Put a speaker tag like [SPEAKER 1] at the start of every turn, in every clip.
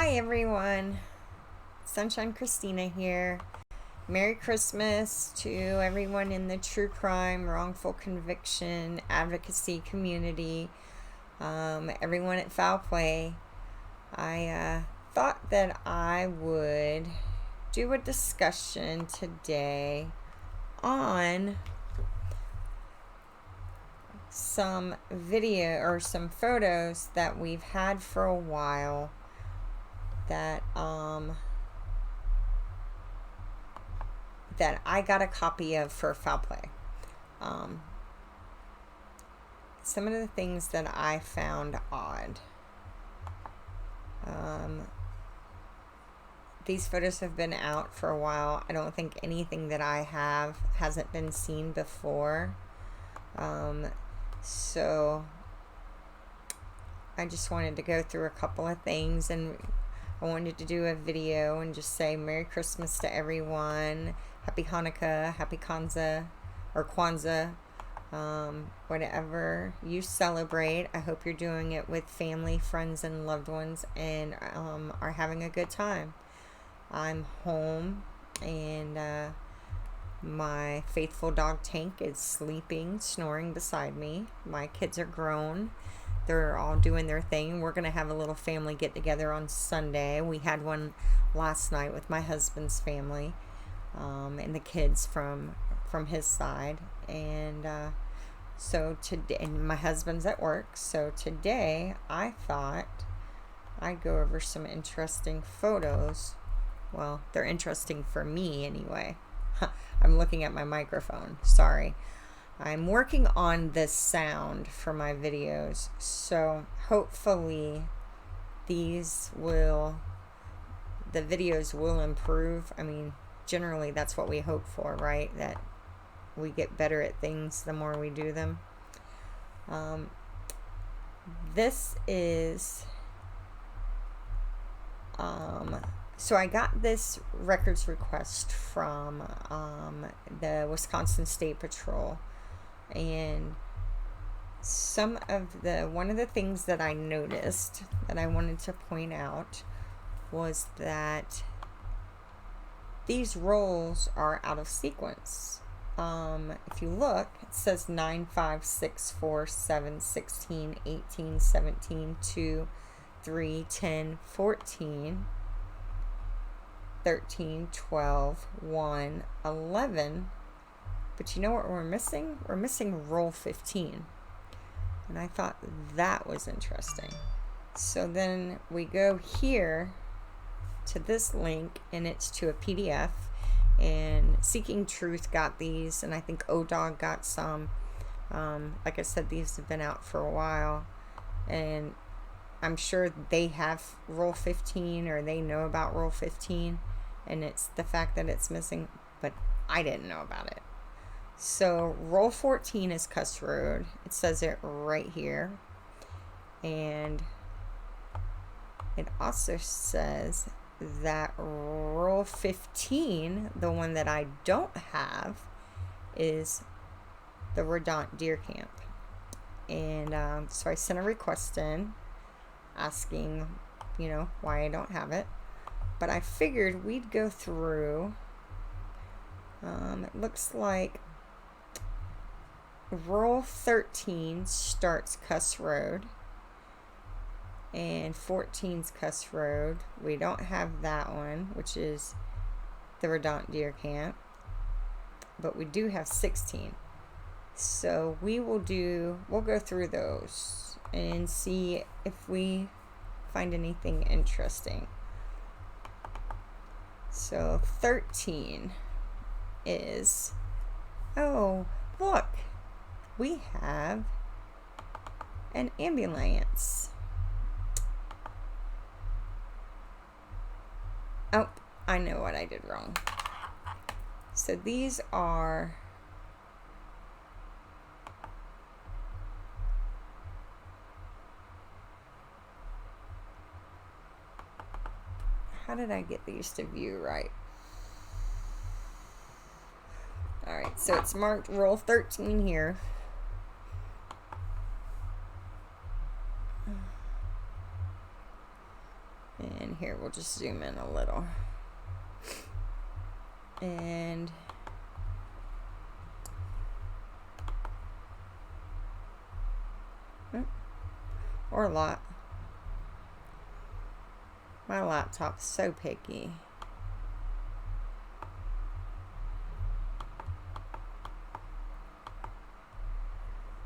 [SPEAKER 1] Hi everyone, Sunshine Christina here. Merry Christmas to everyone in the true crime, wrongful conviction, advocacy community, everyone at Foul Play. I thought that I would do a discussion today on some video or some photos that we've had for a while that I got a copy of for Foul Play. Some of the things that I found odd. These photos have been out for a while. I don't think anything that I have hasn't been seen before. So I just wanted to go through a couple of things, and I wanted to do a video and just say Merry Christmas to everyone, Happy Hanukkah, Happy Kwanzaa, or Kwanzaa, whatever you celebrate. I hope you're doing it with family, friends, and loved ones, and are having a good time. I'm home, and my faithful dog Tank is sleeping, snoring beside me. My kids are grown. They're all doing their thing. We're going to have a little family get together on Sunday. We had one last night with my husband's family, and the kids from his side. And so today, and my husband's at work. So today I thought I'd go over some interesting photos. Well, they're interesting for me anyway. I'm looking at my microphone. Sorry. I'm working on the sound for my videos, so hopefully the videos will improve. I mean, generally that's what we hope for, right? That we get better at things the more we do them. This is so I got this records request from the Wisconsin State Patrol, and one of the things that I noticed that I wanted to point out was that these rolls are out of sequence. If you look, it says 9, 5, 6, 4, 7, 16, 18, 17, 2, 3, 10, 14, 13, 12, 1, 11. But you know what we're missing? We're missing roll 15. And I thought that was interesting. So then we go here to this link, and it's to a PDF. And Seeking Truth got these, and I think ODog got some. Like I said, these have been out for a while. And I'm sure they have roll 15, or they know about roll 15. And it's the fact that it's missing, but I didn't know about it. So roll 14 is Kuss Road. It says it right here. And it also says that roll 15, the one that I don't have, is the Redont Deer Camp. And so I sent a request in asking, why I don't have it. But I figured we'd go through. It looks like roll 13 starts Kuss Road, and 14's Kuss Road. We don't have that one, which is the Redont Deer Camp, but we do have 16. So we'll go through those and see if we find anything interesting. So 13 is, oh, look, we have an ambulance. Oh, I know what I did wrong. So these are how did I get these to view right? Alright, so it's marked roll 13 here. And here, we'll just zoom in a little. And or a lot. My laptop's so picky.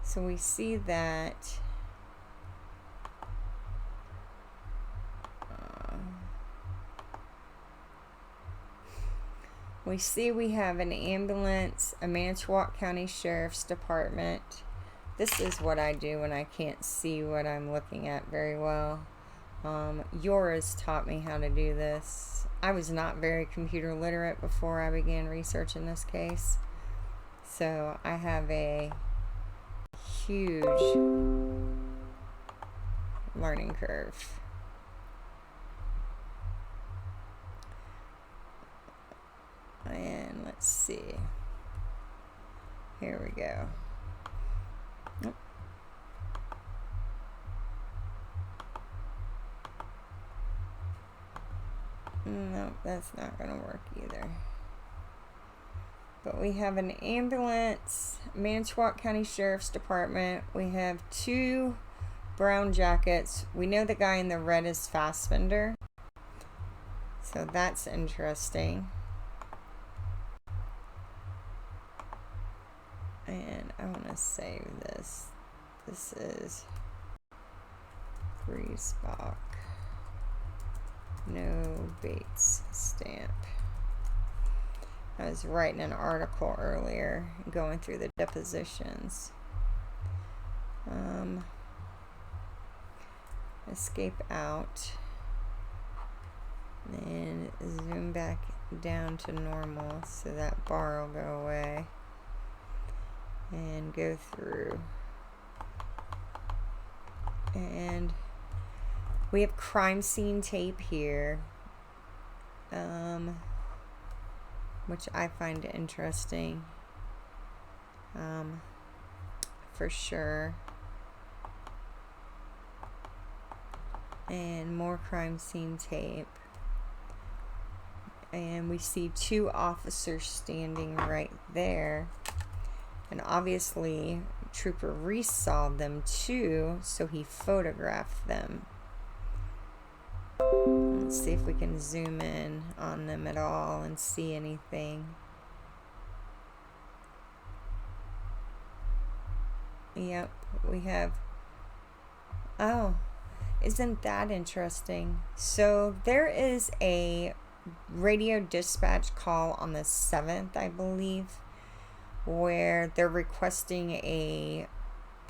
[SPEAKER 1] So we see that we have an ambulance, a Manitowoc County Sheriff's Department. This is what I do when I can't see what I'm looking at very well. Yours taught me how to do this. I was not very computer literate before I began researching this case. So I have a huge learning curve. And let's see. Here we go. Nope. Nope, that's not going to work either. But we have an ambulance, Manitowoc County Sheriff's Department. We have 2 brown jackets. We know the guy in the red is Fassbender. So that's interesting. And I want to save this. This is Griesbach. No Bates stamp. I was writing an article earlier, going through the depositions. Escape out. And zoom back down to normal so that bar will go away. And go through. And we have crime scene tape here, which I find interesting, for sure. And more crime scene tape. And we see 2 officers standing right there. And obviously, Trooper Reese saw them too, so he photographed them. Let's see if we can zoom in on them at all and see anything. Yep, we have... Oh, isn't that interesting? So there is a radio dispatch call on the 7th, I believe, where they're requesting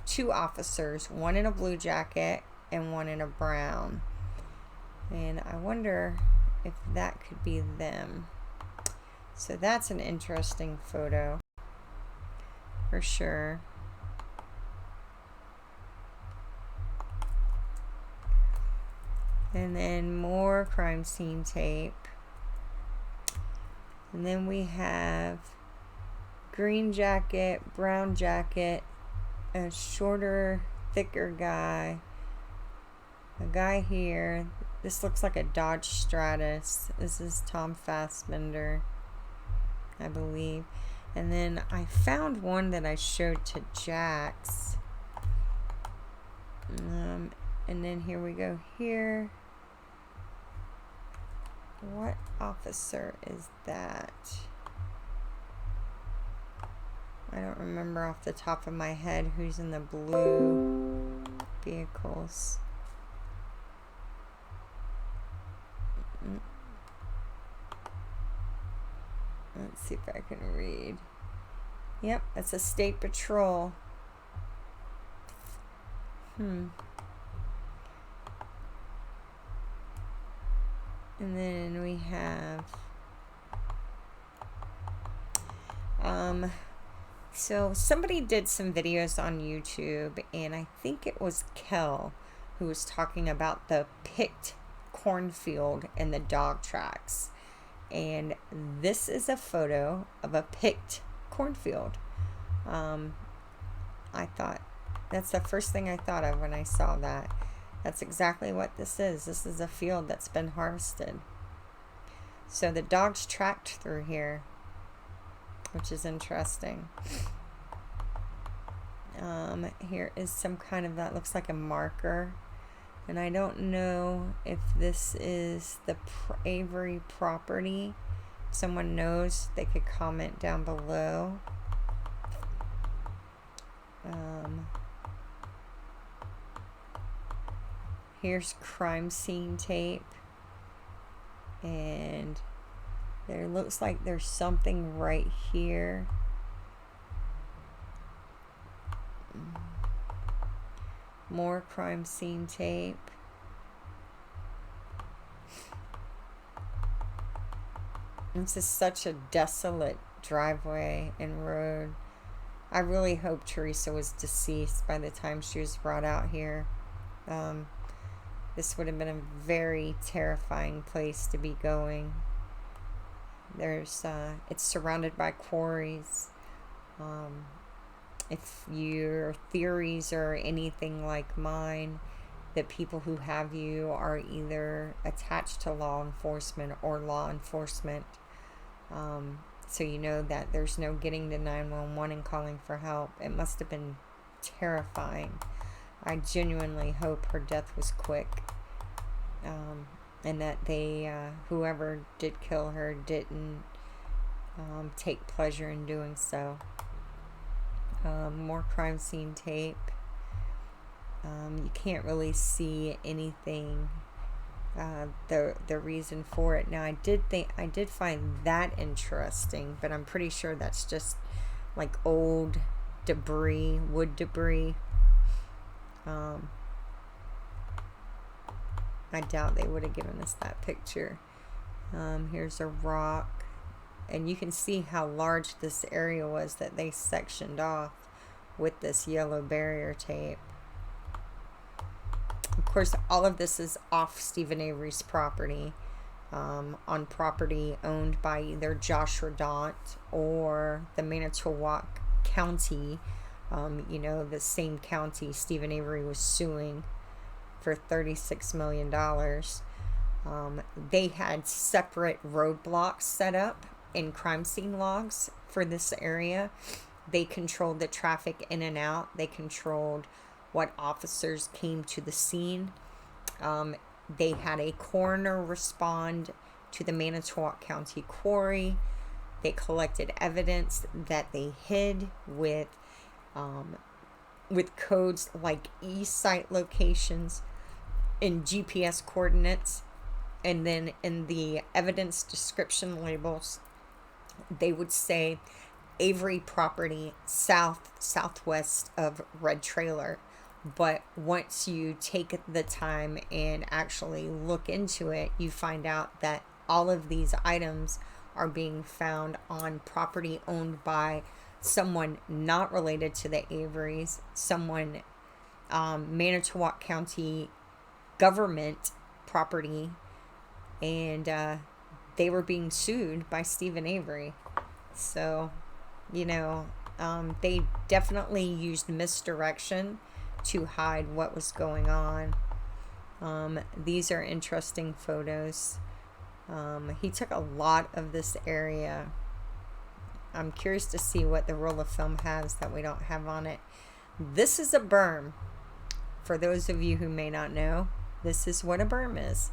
[SPEAKER 1] 2 officers, one in a blue jacket and one in a brown. And I wonder if that could be them. So that's an interesting photo, for sure. And then more crime scene tape. And then we have green jacket, brown jacket, a shorter, thicker guy, a guy here. This looks like a Dodge Stratus. This is Tom Fassbender, I believe. And then I found one that I showed to Jax. And then here we go here. What officer is that? I don't remember off the top of my head who's in the blue vehicles. Let's see if I can read. Yep, that's a state patrol. And then we have so somebody did some videos on YouTube, and I think it was Kel who was talking about the picked cornfield and the dog tracks. And this is a photo of a picked cornfield. I thought, that's the first thing I thought of when I saw that. That's exactly what this is. This is a field that's been harvested. So the dogs tracked through here, which is interesting. Here is some kind of, that looks like a marker. And I don't know if this is the Avery property. If someone knows, they could comment down below. Here's crime scene tape. And there looks like there's something right here. More crime scene tape. This is such a desolate driveway and road. I really hope Teresa was deceased by the time she was brought out here. This would have been a very terrifying place to be going. It's surrounded by quarries. If your theories are anything like mine, that people who have you are either attached to law enforcement or law enforcement. So you know that there's no getting to 911 and calling for help. It must have been terrifying. I genuinely hope her death was quick. And that they, whoever did kill her, didn't take pleasure in doing so. More crime scene tape. You can't really see anything, the reason for it. Now I did find that interesting, but I'm pretty sure that's just like old debris, wood debris. I doubt they would have given us that picture. Here's a rock. And you can see how large this area was that they sectioned off with this yellow barrier tape. Of course, all of this is off Stephen Avery's property, on property owned by either Josh Radant or the Manitowoc County, the same county Stephen Avery was suing for $36 million. They had separate roadblocks set up in crime scene logs for this area. They controlled the traffic in and out. They controlled what officers came to the scene. They had a coroner respond to the Manitowoc County quarry. They collected evidence that they hid with codes like e-site locations and GPS coordinates. And then in the evidence description labels, they would say Avery property southwest of Red Trailer. But once you take the time and actually look into it, you find out that all of these items are being found on property owned by someone not related to the Averys, someone Manitowoc County government property, and they were being sued by Stephen Avery. So, they definitely used misdirection to hide what was going on. These are interesting photos. He took a lot of this area. I'm curious to see what the roll of film has that we don't have on it. This is a berm. For those of you who may not know, this is what a berm is.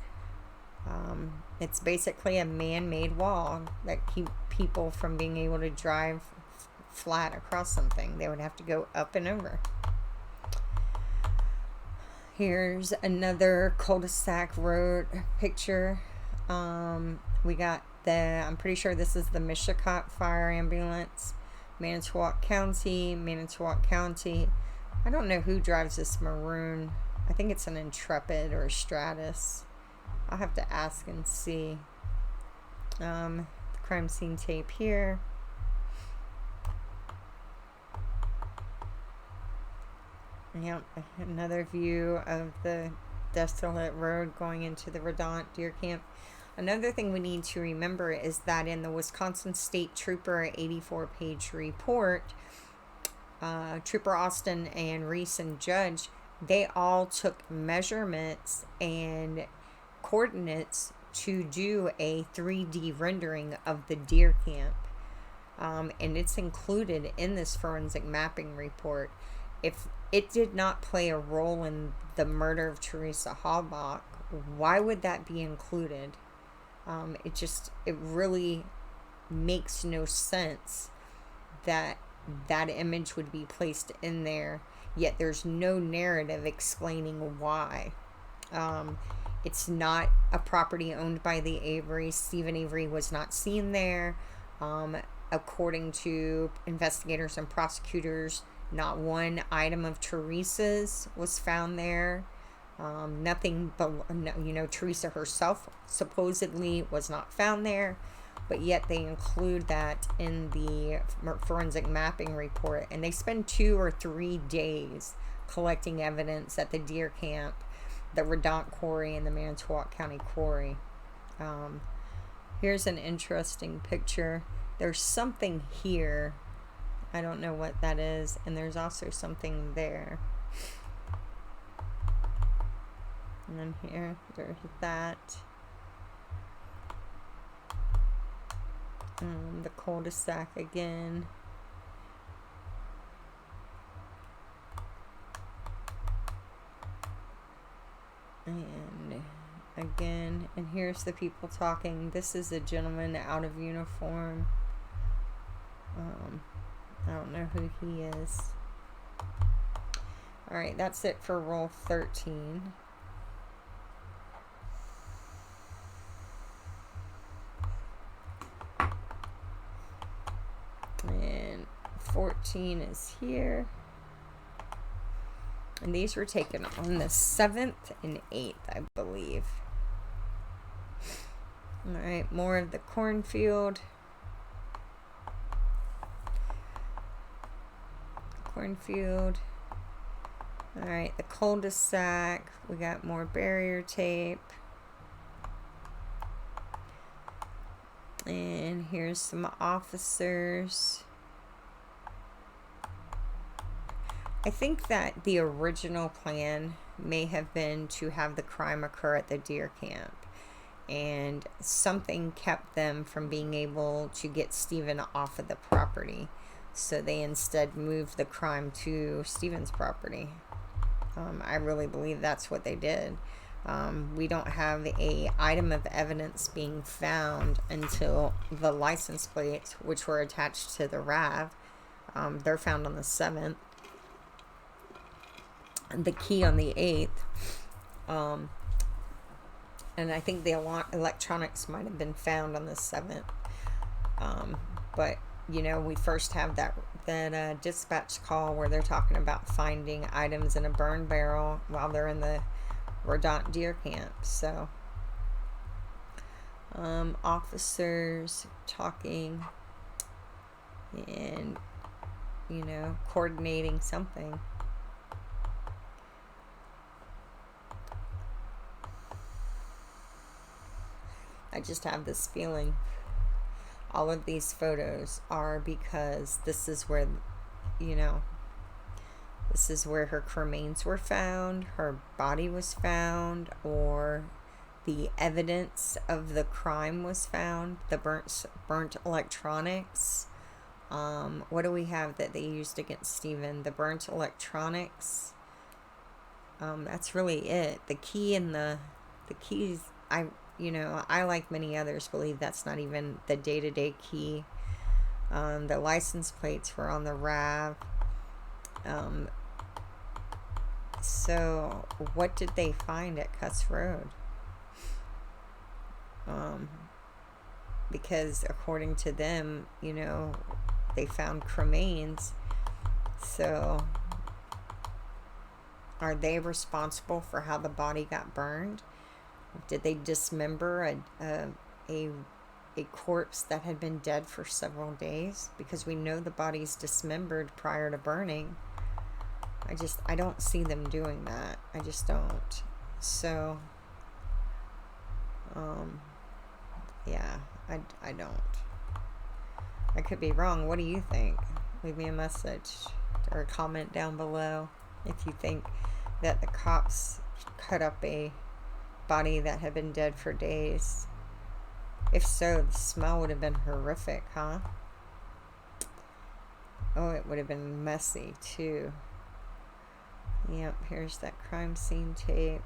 [SPEAKER 1] It's basically a man-made wall that keep people from being able to drive flat across something. They would have to go up and over. Here's another cul-de-sac road picture. We got I'm pretty sure this is the Mishicot Fire Ambulance. Manitowoc County. I don't know who drives this maroon. I think it's an Intrepid or a Stratus. I'll have to ask and see. The crime scene tape here. Yep, another view of the desolate road going into the Radant Deer Camp. Another thing we need to remember is that in the Wisconsin State Trooper 84-page report, Trooper Austin and Reese and Judge they all took measurements and coordinates to do a 3D rendering of the deer camp. And it's included in this forensic mapping report. If it did not play a role in the murder of Teresa Halbach, why would that be included? It really makes no sense that that image would be placed in there, yet there's no narrative explaining why. It's not a property owned by the Averys. Stephen Avery was not seen there. According to investigators and prosecutors, not one item of Teresa's was found there. Nothing but, Teresa herself supposedly was not found there, but yet they include that in the forensic mapping report, and they spend 2 or 3 days collecting evidence at the deer camp, the Redont Quarry, and the Manitowoc County Quarry. Here's an interesting picture. There's something here. I don't know what that is, and there's also something there. And then here, there's that. The cul-de-sac again. And again, and here's the people talking. This is a gentleman out of uniform. I don't know who he is. Alright, that's it for roll 13. And 14 is here. And these were taken on the 7th and 8th, I believe. Alright, more of the cornfield. Alright, the cul-de-sac. We got more barrier tape. And here's some officers. I think that the original plan may have been to have the crime occur at the deer camp, and something kept them from being able to get Stephen off of the property, so they instead moved the crime to Stephen's property. I really believe that's what they did. We don't have a item of evidence being found until the license plates, which were attached to the RAV. They're found on the 7th. The key on the 8th. And I think the electronics might have been found on the 7th. But, we first have that dispatch call where they're talking about finding items in a burn barrel while they're in the Redont deer camp. So, officers talking and, coordinating something. I just have this feeling all of these photos are because this is where, this is where her cremains were found, her body was found, or the evidence of the crime was found, the burnt electronics. What do we have that they used against Stephen? The burnt electronics. That's really it. The key and the keys, I like many others, believe that's not even the day-to-day key. The license plates were on the RAV. So what did they find at Kuss Road? Because according to them, they found cremains. So are they responsible for how the body got burned? Did they dismember a corpse that had been dead for several days? Because we know the body's dismembered prior to burning. I don't see them doing that. I just don't. So, yeah, I don't. I could be wrong. What do you think? Leave me a message or a comment down below if you think that the cops cut up a body that had been dead for days. If so, the smell would have been horrific, huh? Oh, it would have been messy too. Yep, here's that crime scene tape.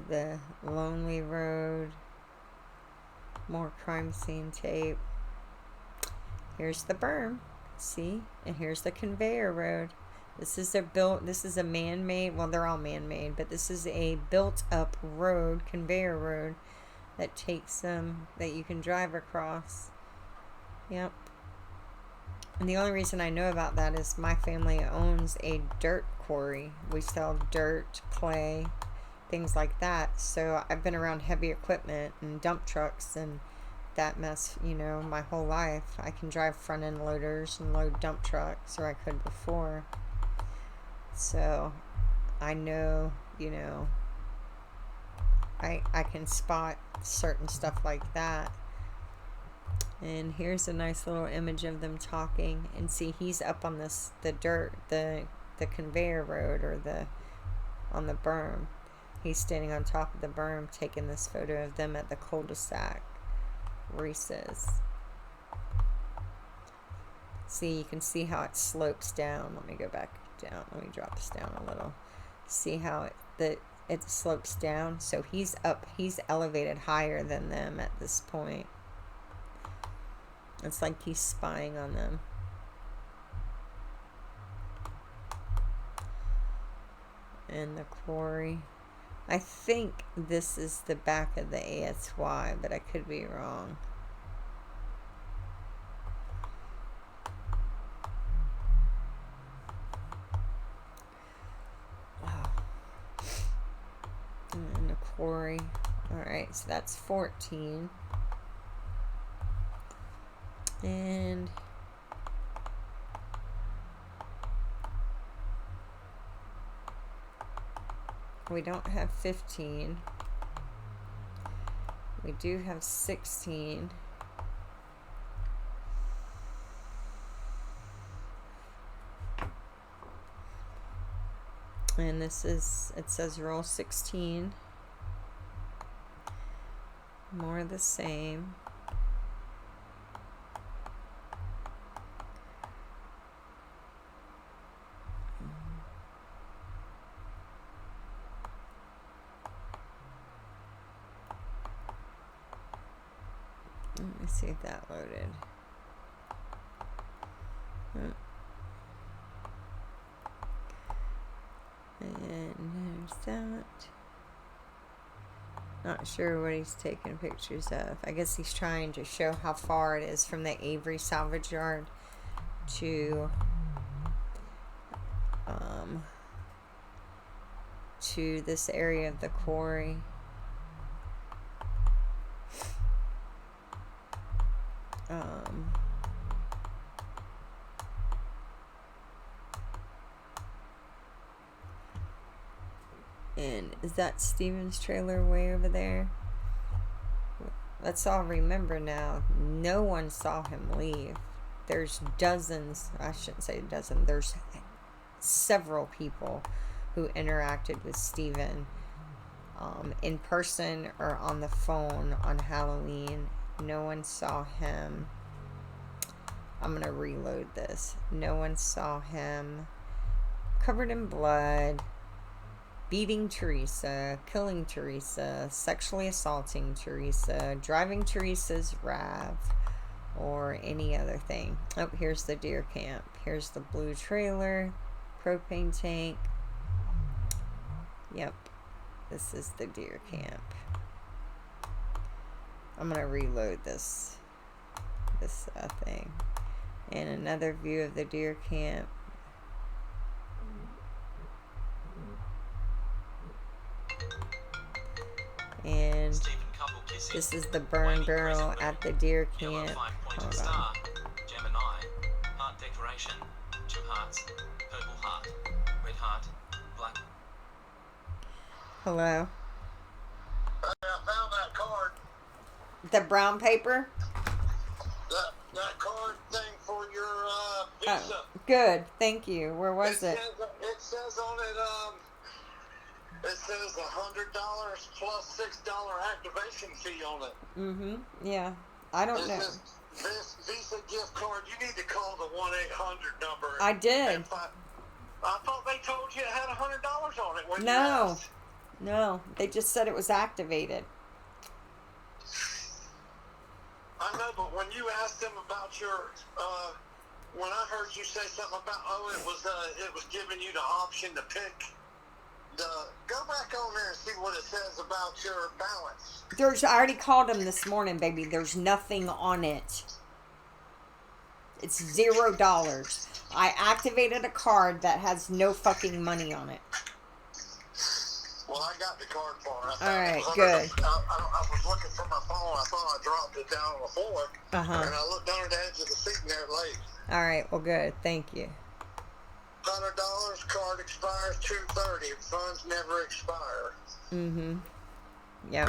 [SPEAKER 1] The lonely road. More crime scene tape. Here's the berm. See? And here's the conveyor road. This is a man-made, well, they're all man-made, but this is a built-up road, conveyor road, that takes them, that you can drive across. Yep. And the only reason I know about that is my family owns a dirt quarry. We sell dirt, clay, things like that. So I've been around heavy equipment and dump trucks and that mess, you know, my whole life. I can drive front end loaders and load dump trucks, or I could before. So I know, you know, I can spot certain stuff like that. And here's a nice little image of them talking. And see, he's up on the dirt, the conveyor road, or on the berm. He's standing on top of the berm taking this photo of them at the cul-de-sac races. See, you can see how it slopes down. Let me go back down. Let me drop this down a little. See how it slopes down? So he's up, he's elevated higher than them at this point. It's like he's spying on them. And the quarry. I think this is the back of the ASY, but I could be wrong. Oh. And the quarry. Alright, so that's 14. And we don't have 15. We do have 16. And this is, it says roll 16. More of the same. Let me see if that loaded. And there's that. Not sure what he's taking pictures of. I guess he's trying to show how far it is from the Avery Salvage Yard to this area of the quarry. And is that Steven's trailer way over there? Let's all remember now, no one saw him leave. There's dozens, I shouldn't say dozen, there's several people who interacted with Steven in person or on the phone on Halloween. No one saw him. I'm going to reload this. No one saw him covered in blood, beating Teresa, killing Teresa, sexually assaulting Teresa, driving Teresa's RAV, or any other thing. Oh, here's the deer camp. Here's the blue trailer, propane tank. Yep, this is the deer camp. I'm going to reload this thing. And another view of the deer camp. And this is the burn barrel at the deer camp. Hold on. Gemini, heart decoration, 2 hearts, purple heart, red heart, black. Hello.
[SPEAKER 2] I found that card.
[SPEAKER 1] The brown paper?
[SPEAKER 2] That card thing for your Visa.
[SPEAKER 1] Good. Thank you. Where was it?
[SPEAKER 2] It says on it, it says $100 plus $6 activation fee on it.
[SPEAKER 1] Mm-hmm. Yeah. I don't know.
[SPEAKER 2] This Visa gift card, you need to call the 1-800 number.
[SPEAKER 1] I did.
[SPEAKER 2] I thought they told you it had $100 on it when you
[SPEAKER 1] No.
[SPEAKER 2] asked.
[SPEAKER 1] No. They just said it was activated.
[SPEAKER 2] I know, but when you asked them about your, when I heard you say something about, it was giving you the option to pick go back on there and see what it says about your balance.
[SPEAKER 1] I already called them this morning, baby. There's nothing on it. It's $0. I activated a card that has no fucking money on it.
[SPEAKER 2] Well, I got the card for it.
[SPEAKER 1] All right, good.
[SPEAKER 2] I was looking for my phone. I thought I dropped it down on the floor.
[SPEAKER 1] Uh-huh.
[SPEAKER 2] And I looked under the edge of the seat and there it lay.
[SPEAKER 1] All right, well, good. Thank you.
[SPEAKER 2] $100, card expires 2/30. Funds never expire.
[SPEAKER 1] Mm-hmm. Yep.